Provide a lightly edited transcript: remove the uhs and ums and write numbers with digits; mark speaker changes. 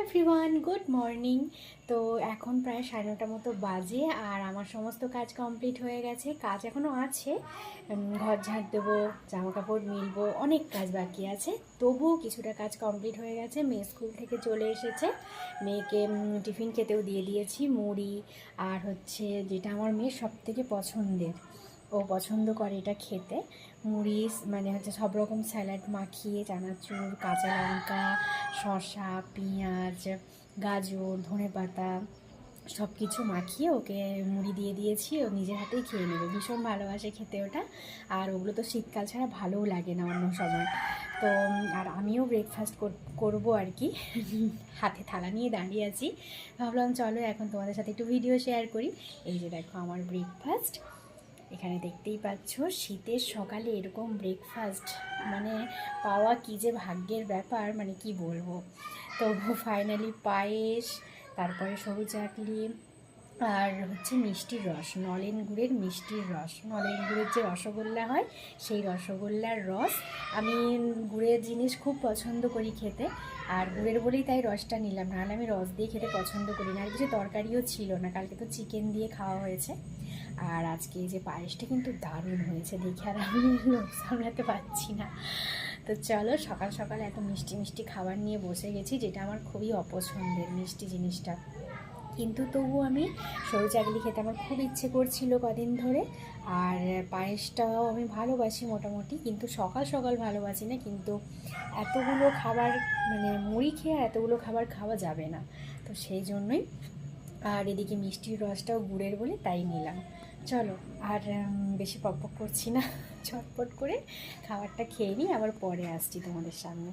Speaker 1: Everyone good morning. তো এখন প্রায় 9:30 মতো বাজে আর আমার সমস্ত কাজ কমপ্লিট হয়ে গেছে। কাজ এখনও আছে, ঘর ঝাড় দেবো, জামা কাপড় মিলবো, অনেক কাজ বাকি আছে। তবুও কিছুটা কাজ কমপ্লিট হয়ে গেছে। মেয়ে স্কুল থেকে চলে এসেছে, মেয়েকে টিফিন খেতেও দিয়ে দিয়েছি, মুড়ি আর হচ্ছে যেটা আমার মেয়ের সবথেকে পছন্দের, ও পছন্দ করে এটা খেতে, মুড়ি মানে হচ্ছে সব রকম স্যালাড মাখিয়ে চানাচুর, কাঁচা লঙ্কা, শসা, পেঁয়াজ, গাজর, ধনেপাতা সব কিছু মাখিয়ে ওকে মুড়ি দিয়ে দিয়েছি। ও নিজের হাতেই খেয়ে নেবে, ভীষণ ভালোবাসে খেতে ওটা। আর ওগুলো তো শীতকাল ছাড়া ভালোও লাগে না অন্য সময়। তো আর আমিও ব্রেকফাস্ট করবো আর কি, হাতে থালা নিয়ে দাঁড়িয়ে আছি। ভাবলাম চলো এখন তোমাদের সাথে একটু ভিডিও শেয়ার করি। এই যে দেখো আমার ব্রেকফাস্ট, এখানে দেখতেই পাচ্ছ। শীতের সকালে এরকম ব্রেকফাস্ট মানে পাওয়া কী যে ভাগ্যের ব্যাপার, মানে কি বলবো। তো ফাইনালি পায়েস, তারপরে সরু চাকলি আর হচ্ছে মিষ্টির রস, নলেন গুড়ের মিষ্টির রস, নলেন গুড়ের যে রসগোল্লা হয় সেই রসগোল্লার রস। আমি গুড়ের জিনিস খুব পছন্দ করি খেতে, আর গুড়ের বলেই তাই রসটা নিলাম, নাহলে আমি রস দিয়ে খেতে পছন্দ করি না। আর কিছু তরকারিও ছিল না, কালকে তো চিকেন দিয়ে খাওয়া হয়েছে। আর আজকে এই যে পায়েসটা কিন্তু দারুণ হয়েছে, দেখে আর আমি লোভ সামলাতে পারছি না। তো চলো, সকাল সকাল এত মিষ্টি মিষ্টি খাবার নিয়ে বসে গেছি, যেটা আমার খুবই অপছন্দের মিষ্টি জিনিসটা। কিন্তু তবু আমি সরু চাকলি খেতে আমার খুব ইচ্ছে করছিল কদিন ধরে। আর পায়েসটাও আমি ভালোবাসি মোটামুটি, কিন্তু সকাল সকাল ভালোবাসি না। কিন্তু এতগুলো খাবার মানে মুড়ি খেয়ে এতগুলো খাবার খাওয়া যাবে না, তো সেই জন্যই। আর এদিকে মিষ্টির রসটাও গুড়ের বলে তাই নিলাম। চলো আর বেশি পকপক করছি না, ঝটপট করে খাবারটা খেয়ে নিই, আবার পরে আসছি তোমাদের সামনে।